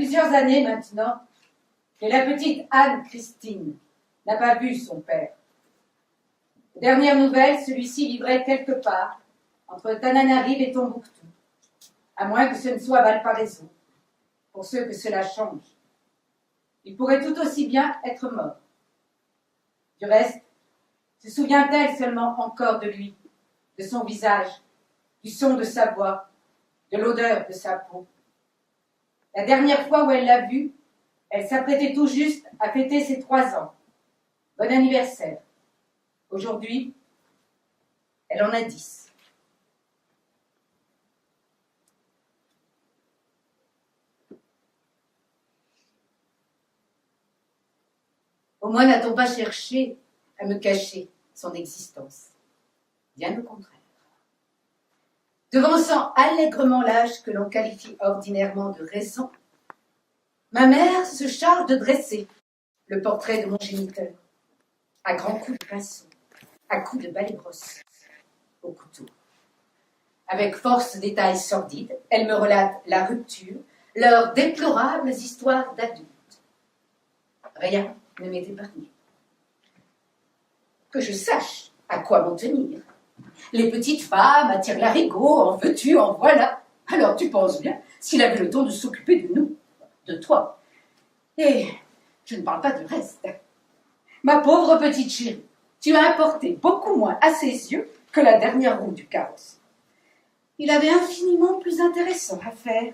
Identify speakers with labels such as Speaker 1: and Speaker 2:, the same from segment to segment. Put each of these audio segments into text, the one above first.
Speaker 1: plusieurs années maintenant que la petite Anne-Christine n'a pas vu son père. Aux dernières nouvelles, celui-ci vivrait quelque part entre Tananarive et Tombouctou, à moins que ce ne soit Valparaiso, pour ceux que cela change. Il pourrait tout aussi bien être mort. Du reste, se souvient-elle seulement encore de lui, de son visage, du son de sa voix, de l'odeur de sa peau? La dernière fois où elle l'a vu, elle s'apprêtait tout juste à fêter ses 3 ans. Bon anniversaire. Aujourd'hui, elle en a 10. Au moins n'a-t-on pas cherché à me cacher son existence. Bien au contraire. Devançant allègrement l'âge que l'on qualifie ordinairement de récent, ma mère se charge de dresser le portrait de mon géniteur, à grands coups de pinceau, à coups de balai-brosse, au couteau. Avec force détails sordides, elle me relate la rupture, leurs déplorables histoires d'adultes. Rien ne m'est épargné. Que je sache à quoi m'en tenir. Les petites femmes attirent l'arigot, en veux-tu, en voilà. Alors tu penses bien, s'il avait le temps de s'occuper de nous, de toi. Et je ne parle pas du reste. Ma pauvre petite chérie, tu as apporté beaucoup moins à ses yeux que la dernière roue du carrosse. Il avait infiniment plus intéressant à faire.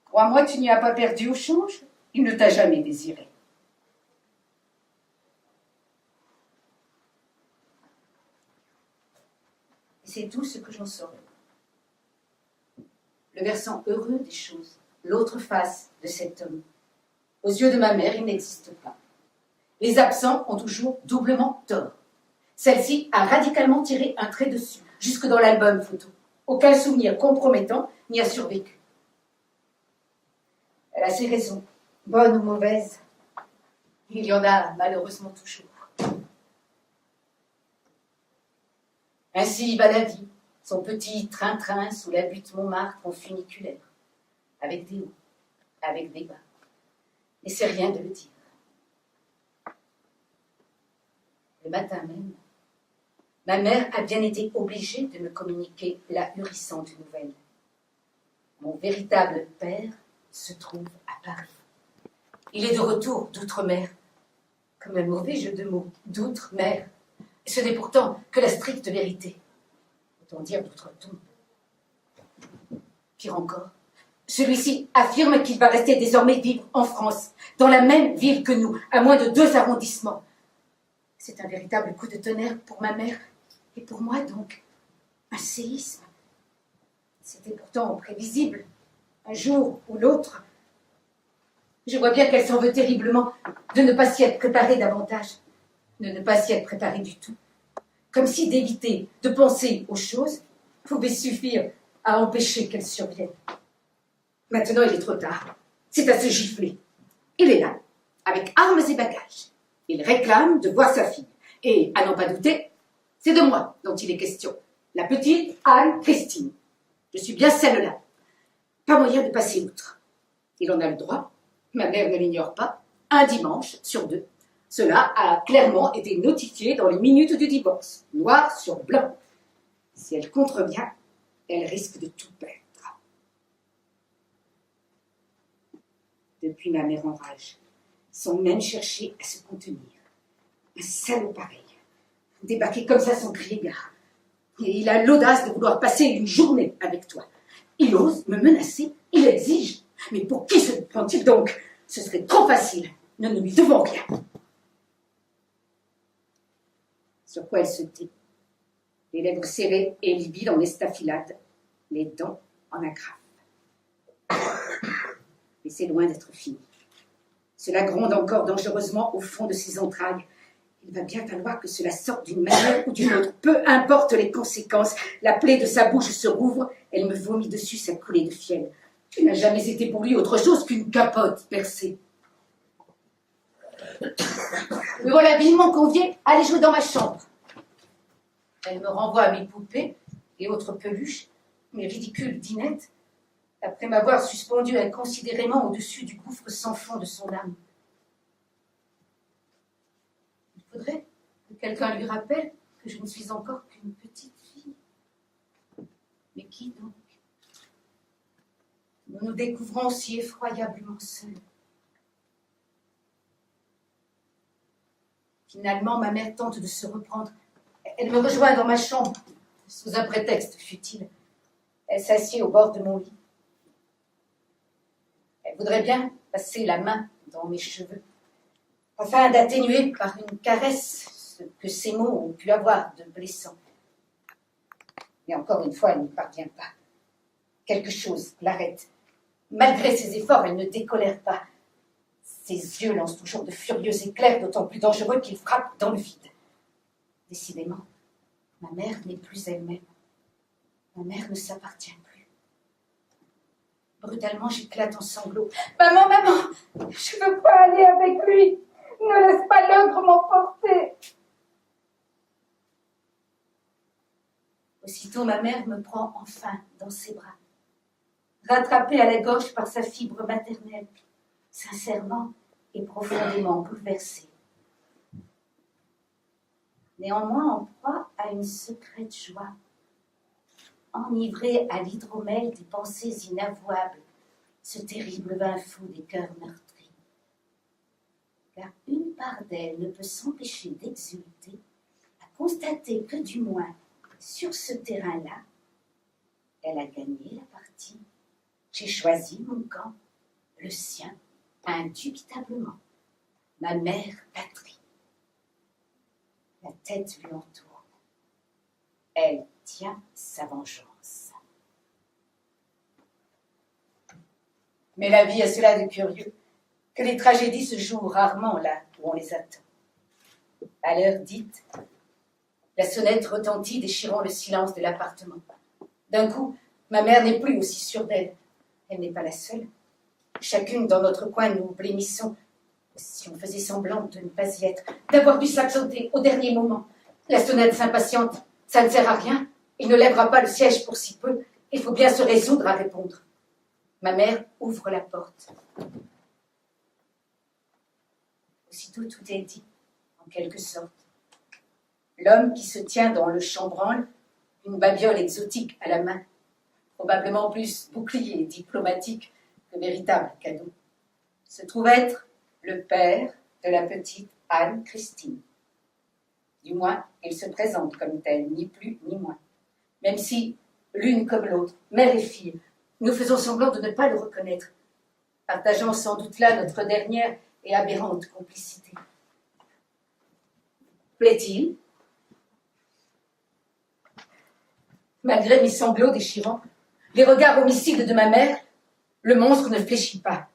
Speaker 1: Crois-moi, tu n'y as pas perdu au change. Il ne t'a jamais désiré. C'est tout ce que j'en saurai. Le versant heureux des choses, l'autre face de cet homme. Aux yeux de ma mère, il n'existe pas. Les absents ont toujours doublement tort. Celle-ci a radicalement tiré un trait dessus, jusque dans l'album photo. Aucun souvenir compromettant n'y a survécu. Elle a ses raisons, bonnes ou mauvaises. Il y en a malheureusement toujours. Ainsi va la vie, son petit train-train sous la butte Montmartre en funiculaire, avec des hauts, avec des bas. Et c'est rien de le dire. Le matin même, ma mère a bien été obligée de me communiquer la hurissante nouvelle. Mon véritable père se trouve à Paris. Il est de retour d'outre-mer. Comme un mauvais jeu de mots, d'outre-mer. Ce n'est pourtant que la stricte vérité. Autant dire d'outre-tombe. Pire encore, celui-ci affirme qu'il va rester désormais vivre en France, dans la même ville que nous, à moins de 2 arrondissements. C'est un véritable coup de tonnerre pour ma mère, et pour moi donc, un séisme. C'était pourtant prévisible, un jour ou l'autre. Je vois bien qu'elle s'en veut terriblement de ne pas s'y être préparée davantage, de ne pas s'y être préparée du tout. Comme si d'éviter de penser aux choses pouvait suffire à empêcher qu'elles surviennent. Maintenant, il est trop tard. C'est à se gifler. Il est là, avec armes et bagages. Il réclame de voir sa fille. Et, à n'en pas douter, c'est de moi dont il est question. La petite Anne-Christine. Je suis bien celle-là. Pas moyen de passer outre. Il en a le droit. Ma mère ne l'ignore pas. Un dimanche sur 2. Cela a clairement été notifié dans les minutes du divorce. Noir sur blanc. Si elle contrevient, elle risque de tout perdre. Depuis, ma mère enrage, sans même chercher à se contenir. Un salaud pareil, débarqué comme ça sans crier gare. Et il a l'audace de vouloir passer une journée avec toi. Il ose me menacer, il exige. Mais pour qui se prend-il donc? Ce serait trop facile, nous ne lui devons rien. Sur quoi elle se tait, les lèvres serrées et livides en estafilade, les dents en agrafe. Mais c'est loin d'être fini. Cela gronde encore dangereusement au fond de ses entrailles. Il va bien falloir que cela sorte d'une manière ou d'une autre. Peu importe les conséquences. La plaie de sa bouche se rouvre. Elle me vomit dessus sa coulée de fiel. Tu n'as jamais été pour lui autre chose qu'une capote percée. Me voilà vivement conviée à aller jouer dans ma chambre. Elle me renvoie à mes poupées et autres peluches, mes ridicules dinettes. après m'avoir suspendu inconsidérément au-dessus du gouffre sans fond de son âme. Il faudrait que quelqu'un lui rappelle que je ne suis encore qu'une petite fille. Mais qui donc? Nous nous découvrons si effroyablement seuls. Finalement, ma mère tente de se reprendre. Elle me rejoint dans ma chambre, sous un prétexte futile. Elle s'assied au bord de mon lit. Elle voudrait bien passer la main dans mes cheveux, afin d'atténuer par une caresse ce que ces mots ont pu avoir de blessant. Mais encore une fois, elle n'y parvient pas. Quelque chose l'arrête. Malgré ses efforts, elle ne décolère pas. Ses yeux lancent toujours de furieux éclairs, d'autant plus dangereux qu'ils frappent dans le vide. Décidément, ma mère n'est plus elle-même. Ma mère ne s'appartient plus. Brutalement, j'éclate en sanglots. « Maman, maman, je ne veux pas aller avec lui. Ne laisse pas l'ogre m'emporter. » Aussitôt, ma mère me prend enfin dans ses bras, rattrapée à la gorge par sa fibre maternelle, sincèrement et profondément bouleversée. Néanmoins en proie à une secrète joie, enivrée à l'hydromel des pensées inavouables, ce terrible vin fou des cœurs meurtris. Car une part d'elle ne peut s'empêcher d'exulter à constater que du moins, sur ce terrain-là, elle a gagné la partie. J'ai choisi mon camp, le sien, indubitablement. Ma mère patrie. La tête lui entoure. Elle tient sa vengeance. Mais la vie a cela de curieux, que les tragédies se jouent rarement là où on les attend. À l'heure dite, la sonnette retentit, déchirant le silence de l'appartement. D'un coup, ma mère n'est plus aussi sûre d'elle. Elle n'est pas la seule. Chacune dans notre coin, nous blêmissons, si on faisait semblant de ne pas y être, d'avoir dû s'absenter au dernier moment. La sonnette s'impatiente. Ça ne sert à rien. Il ne lèvera pas le siège pour si peu. Il faut bien se résoudre à répondre. Ma mère ouvre la porte. Aussitôt, tout est dit, en quelque sorte. L'homme qui se tient dans le chambranle, une babiole exotique à la main, probablement plus bouclier diplomatique que véritable cadeau, se trouve être le père de la petite Anne-Christine. Du moins, il se présente comme tel, ni plus ni moins. Même si, l'une comme l'autre, mère et fille, nous faisons semblant de ne pas le reconnaître, partageant sans doute là notre dernière et aberrante complicité. Plaît-il? Malgré mes sanglots déchirants, les regards homicides de ma mère, le monstre ne fléchit pas.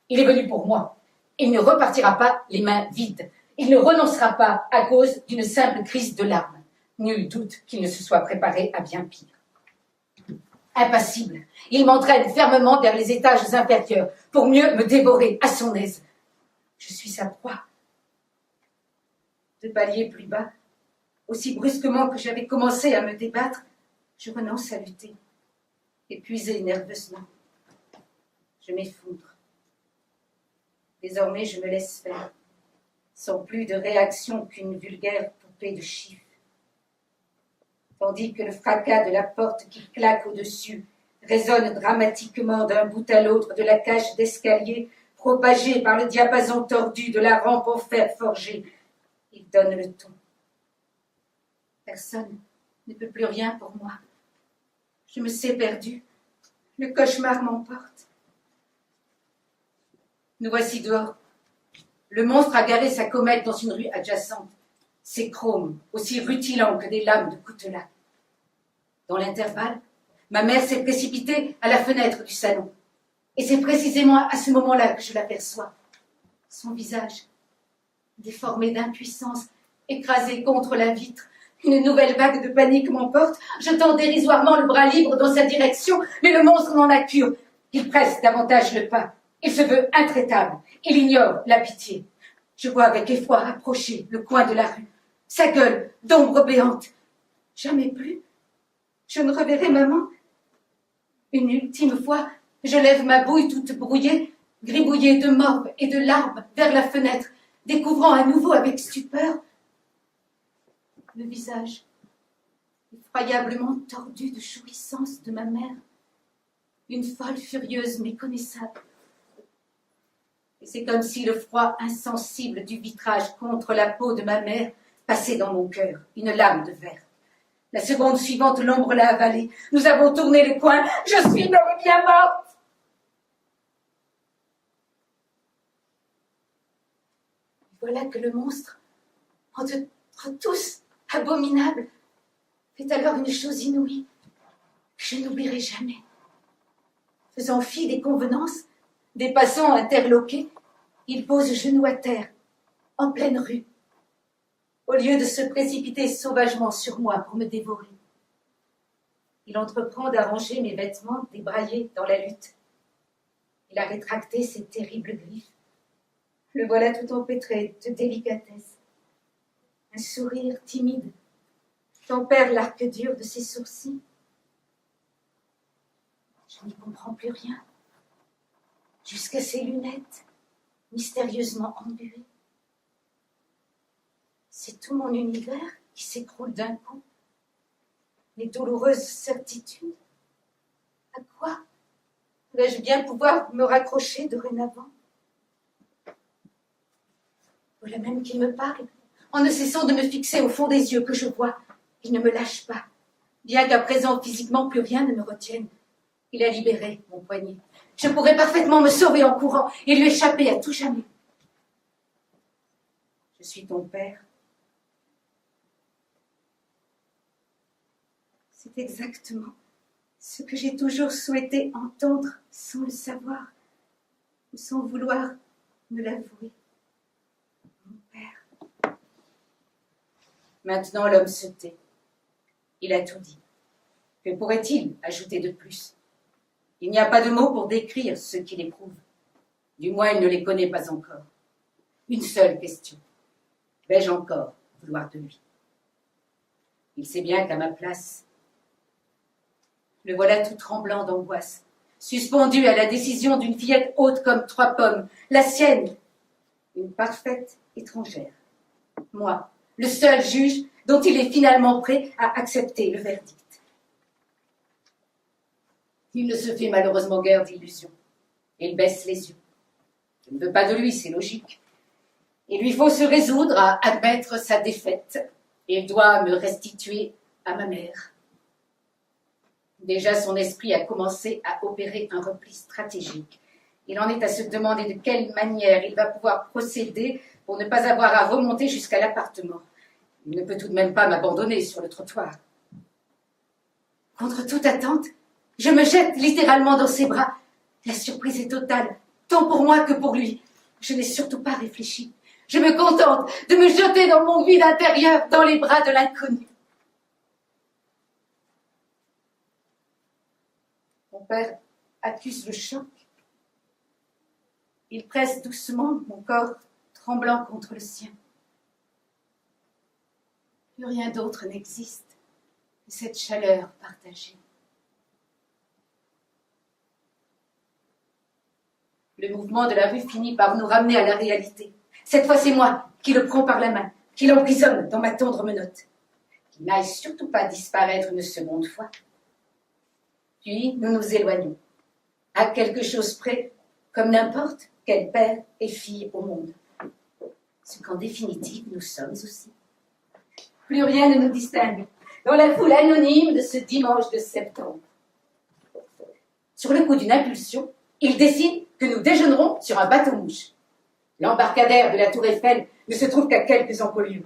Speaker 1: Il est venu pour moi. Il ne repartira pas les mains vides. Il ne renoncera pas à cause d'une simple crise de larmes. Nul doute qu'il ne se soit préparé à bien pire. Impassible, il m'entraîne fermement vers les étages inférieurs pour mieux me dévorer à son aise. Je suis sa proie. De palier plus bas, aussi brusquement que j'avais commencé à me débattre, je renonce à lutter, épuisée nerveusement. Je m'effondre. Désormais, je me laisse faire, sans plus de réaction qu'une vulgaire poupée de chiffres. Tandis que le fracas de la porte qui claque au-dessus résonne dramatiquement d'un bout à l'autre de la cage d'escalier, propagée par le diapason tordu de la rampe en fer forgé. Il donne le ton. Personne ne peut plus rien pour moi. Je me sais perdue. Le cauchemar m'emporte. Nous voici dehors. Le monstre a garé sa comète dans une rue adjacente. Ses chromes, aussi rutilants que des lames de coutelas. Dans l'intervalle, ma mère s'est précipitée à la fenêtre du salon. Et c'est précisément à ce moment-là que je l'aperçois. Son visage, déformé d'impuissance, écrasé contre la vitre. Une nouvelle vague de panique m'emporte. Je tends dérisoirement le bras libre dans sa direction, mais le monstre n'en a cure. Il presse davantage le pas. Il se veut intraitable. Il ignore la pitié. Je vois avec effroi approcher le coin de la rue. Sa gueule, d'ombre béante. Jamais plus. Je ne reverrai maman. Une ultime fois, Je lève ma bouille toute brouillée, gribouillée de morve et de larmes vers la fenêtre, découvrant à nouveau avec stupeur le visage effroyablement tordu de jouissance de ma mère, une folle furieuse méconnaissable. Et c'est comme si le froid insensible du vitrage contre la peau de ma mère passait dans mon cœur, une lame de verre. La seconde suivante, l'ombre l'a avalée. Nous avons tourné le coin. Je suis bel et bien morte. Voilà que le monstre, entre tous, abominable, fait alors une chose inouïe que je n'oublierai jamais. Faisant fi des convenances, des passants interloqués, il pose genoux à terre, en pleine rue, au lieu de se précipiter sauvagement sur moi pour me dévorer. Il entreprend d'arranger mes vêtements débraillés dans la lutte. Il a rétracté ses terribles griffes. Le voilà tout empêtré de délicatesse. Un sourire timide tempère l'arc dur de ses sourcils. Je n'y comprends plus rien, jusqu'à ses lunettes mystérieusement embuées. C'est tout mon univers qui s'écroule d'un coup. Les douloureuses certitudes. À quoi vais-je bien pouvoir me raccrocher dorénavant? Voilà même qu'il me parle, en ne cessant de me fixer au fond des yeux que je vois. Il ne me lâche pas, bien qu'à présent physiquement plus rien ne me retienne. Il a libéré mon poignet. Je pourrais parfaitement me sauver en courant et lui échapper à tout jamais. Je suis ton père. C'est exactement ce que j'ai toujours souhaité entendre sans le savoir ou sans vouloir me l'avouer. Mon père. Maintenant, l'homme se tait. Il a tout dit. Que pourrait-il ajouter de plus? Il n'y a pas de mots pour décrire ce qu'il éprouve. Du moins, il ne les connaît pas encore. Une seule question. Vais-je encore vouloir de lui? Il sait bien qu'à ma place, le voilà tout tremblant d'angoisse, suspendu à la décision d'une fillette haute comme 3 pommes, la sienne, une parfaite étrangère. Moi, le seul juge dont il est finalement prêt à accepter le verdict. Il ne se fait malheureusement guère d'illusions. Il baisse les yeux. Je ne veux pas de lui, c'est logique. Il lui faut se résoudre à admettre sa défaite. Il doit me restituer à ma mère. Déjà, son esprit a commencé à opérer un repli stratégique. Il en est à se demander de quelle manière il va pouvoir procéder pour ne pas avoir à remonter jusqu'à l'appartement. Il ne peut tout de même pas m'abandonner sur le trottoir. Contre toute attente, je me jette littéralement dans ses bras. La surprise est totale, tant pour moi que pour lui. Je n'ai surtout pas réfléchi. Je me contente de me jeter dans mon vide intérieur, dans les bras de l'inconnu. Mon père accuse le choc. Il presse doucement mon corps tremblant contre le sien. Plus rien d'autre n'existe que cette chaleur partagée. Le mouvement de la rue finit par nous ramener à la réalité. Cette fois, c'est moi qui le prends par la main, qui l'emprisonne dans ma tendre menotte. Qu'il n'aille surtout pas disparaître une seconde fois. Puis, nous nous éloignons. À quelque chose près, comme n'importe quel père et fille au monde. Ce qu'en définitive, nous sommes aussi. Plus rien ne nous distingue dans la foule anonyme de ce dimanche de septembre. Sur le coup d'une impulsion, il décide que nous déjeunerons sur un bateau-mouche. L'embarcadère de la Tour Eiffel ne se trouve qu'à quelques encolures.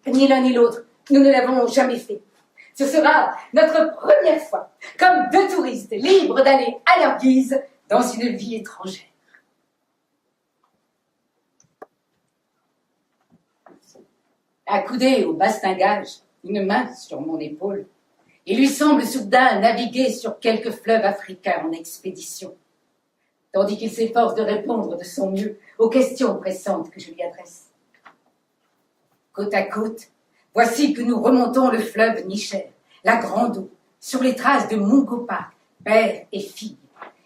Speaker 1: Ni l'un ni l'autre, nous ne l'avons jamais fait. Ce sera notre première fois, comme 2 touristes libres d'aller à leur guise dans une vie étrangère. Accoudé au bastingage, une main sur mon épaule, il lui semble soudain naviguer sur quelque fleuve africain en expédition, tandis qu'il s'efforce de répondre de son mieux aux questions pressantes que je lui adresse. Côte à côte, voici que nous remontons le fleuve Niger, la grande eau, sur les traces de Mungopa, père et fille,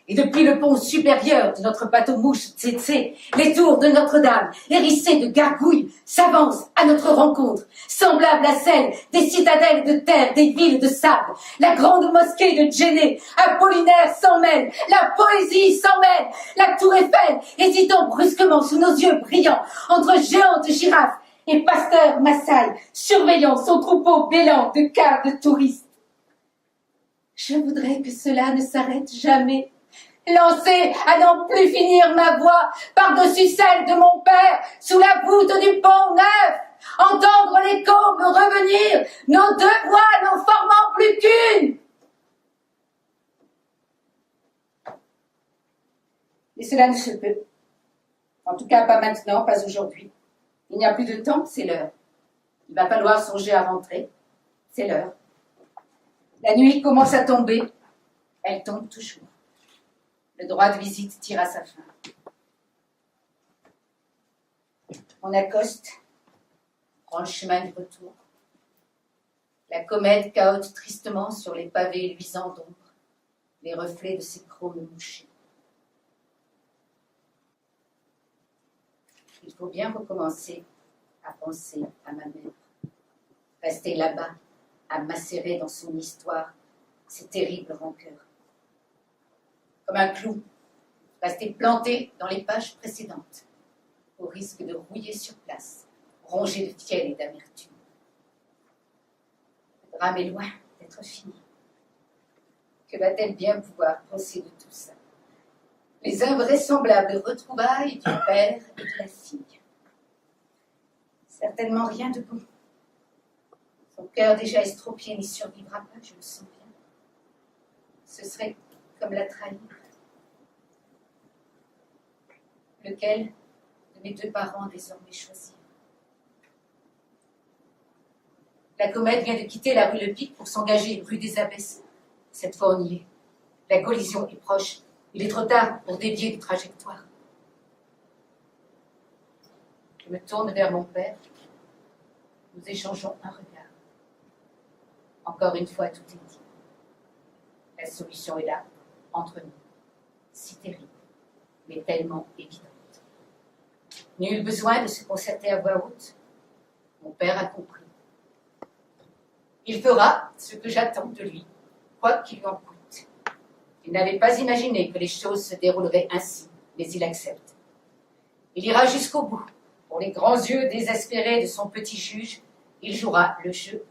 Speaker 1: Et depuis le pont supérieur de notre bateau-mouche Tsetse, les tours de Notre-Dame, hérissées de gargouilles, s'avancent à notre rencontre, semblables à celles des citadelles de terre, des villes de sable. La grande mosquée de Djenné, Apollinaire s'en mêle, la poésie s'en mêle, la tour Eiffel, hésitant brusquement sous nos yeux brillants, entre géantes girafes et pasteurs Maasai, surveillant son troupeau bêlant de cars de touristes. Je voudrais que cela ne s'arrête jamais. Lancée à n'en plus finir ma voix par-dessus celle de mon père, sous la voûte du pont neuf, entendre l'écho me revenir, nos deux voix n'en formant plus qu'une. Et cela ne se peut. En tout cas, pas maintenant, pas aujourd'hui. Il n'y a plus de temps, c'est l'heure. Il va falloir songer à rentrer. C'est l'heure. La nuit commence à tomber. Elle tombe toujours. Le droit de visite tire à sa fin. On accoste, prend le chemin du retour. La comète cahote tristement sur les pavés luisants d'ombre, les reflets de ses chromes mouchés. Il faut bien recommencer à penser à ma mère. Rester là-bas, à macérer dans son histoire ces terribles rancœurs. Comme un clou, rester planté dans les pages précédentes, au risque de rouiller sur place, rongé de fiel et d'amertume. Le drame est loin d'être fini. Que va-t-elle bien pouvoir penser de tout ça? Les invraisemblables retrouvailles du père et de la fille. Certainement rien de bon. Son cœur déjà estropié n'y survivra pas, je le sens bien. Ce serait comme la trahir. Lequel de mes deux parents désormais choisir? La comète vient de quitter la rue Le Pic pour s'engager rue des Abbesses. Cette fois, on y est. La collision est proche. Il est trop tard pour dévier de trajectoire. Je me tourne vers mon père. Nous échangeons un regard. Encore une fois, tout est dit. La solution est là, entre nous. Si terrible, mais tellement évidente. Nul besoin de se concerter à voix haute. Mon père a compris. Il fera ce que j'attends de lui, quoi qu'il lui en coûte. Il n'avait pas imaginé que les choses se dérouleraient ainsi, mais il accepte. Il ira jusqu'au bout. Pour les grands yeux désespérés de son petit juge, il jouera le jeu.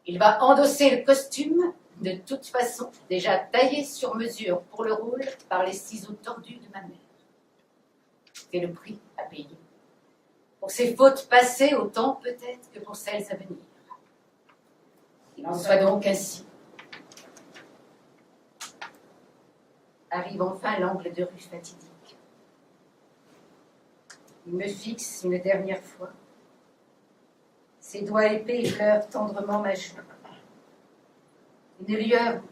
Speaker 1: Il va endosser le costume, de toute façon déjà taillé sur mesure pour le rôle par les ciseaux tordus de ma mère. C'est le prix à payer. Pour ses fautes passées autant peut-être que pour celles à venir. Il en soit donc ainsi. Arrive enfin l'angle de rue fatidique. Il me fixe une dernière fois. Ses doigts épais effleurent tendrement ma joue. Une lueur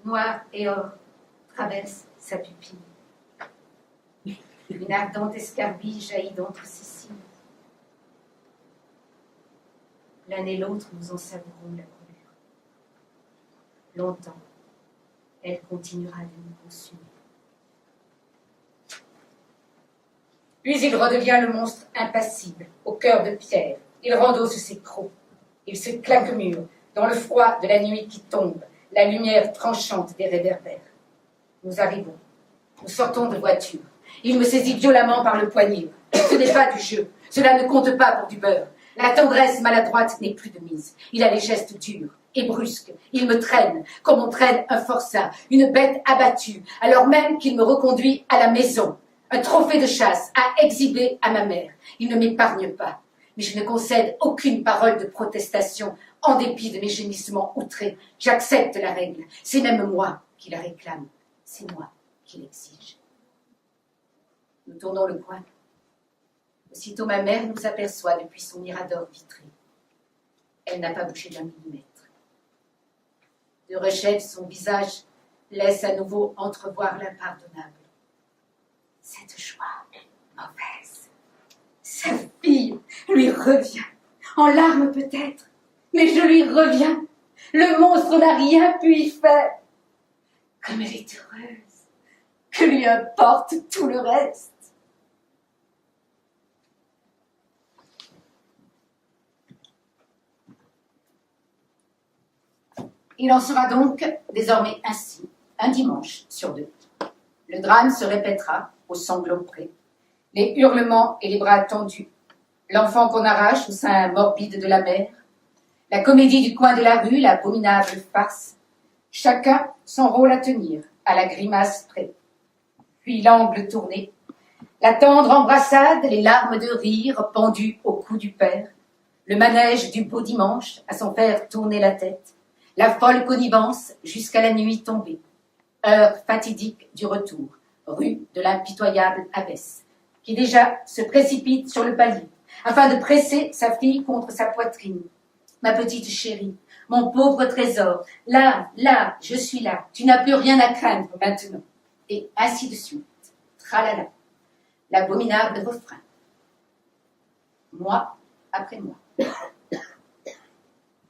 Speaker 1: noire et or traverse sa pupille. Une ardente escarbille jaillit d'entre ses cils. L'un et l'autre, nous en savourons la brûlure. Longtemps, elle continuera de nous consumer. Puis il redevient le monstre impassible, au cœur de pierre. Il rendosse ses crocs. Il se claque-mure dans le froid de la nuit qui tombe, la lumière tranchante des réverbères. Nous arrivons. Nous sortons de voiture. Il me saisit violemment par le poignet. Ce n'est pas du jeu. Cela ne compte pas pour du beurre. La tendresse maladroite n'est plus de mise. Il a les gestes durs et brusques. Il me traîne comme on traîne un forçat, une bête abattue, alors même qu'il me reconduit à la maison. Un trophée de chasse à exhiber à ma mère. Il ne m'épargne pas. Mais je ne concède aucune parole de protestation, en dépit de mes gémissements outrés. J'accepte la règle. C'est même moi qui la réclame. C'est moi qui l'exige. Nous tournons le coin. Aussitôt ma mère nous aperçoit depuis son mirador vitré. Elle n'a pas bougé d'un millimètre. De rechef, son visage laisse à nouveau entrevoir l'impardonnable. Cette joie mauvaise. Sa fille lui revient, en larmes peut-être, mais je lui reviens. Le monstre n'a rien pu y faire. Comme elle est heureuse, Que lui importe tout le reste? Il en sera donc désormais ainsi, un dimanche sur deux. Le drame se répétera aux sanglots près, les hurlements et les bras tendus, l'enfant qu'on arrache au sein morbide de la mère, la comédie du coin de la rue, l'abominable farce, chacun son rôle à tenir, à la grimace près. Puis l'angle tourné, la tendre embrassade, les larmes de rire pendues au cou du père, le manège du beau dimanche à son père tourner la tête, la folle connivence jusqu'à la nuit tombée, heure fatidique du retour, rue de l'impitoyable abbesse, qui déjà se précipite sur le palier, afin de presser sa fille contre sa poitrine. Ma petite chérie, mon pauvre trésor, là, je suis là, tu n'as plus rien à craindre maintenant. Et ainsi de suite, tralala, l'abominable refrain. Mois après mois,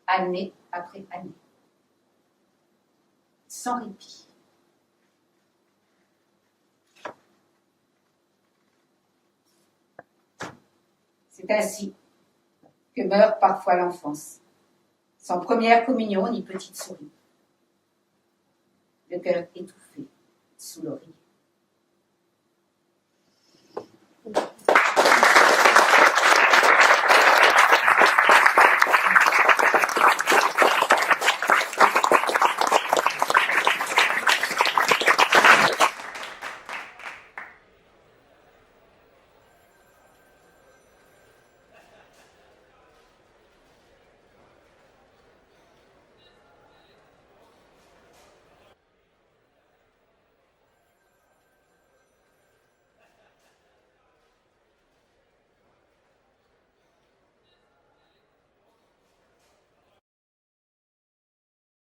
Speaker 1: année après année, sans répit. C'est ainsi que meurt parfois l'enfance, sans première communion ni petite souris, le cœur étouffé sous l'oreiller.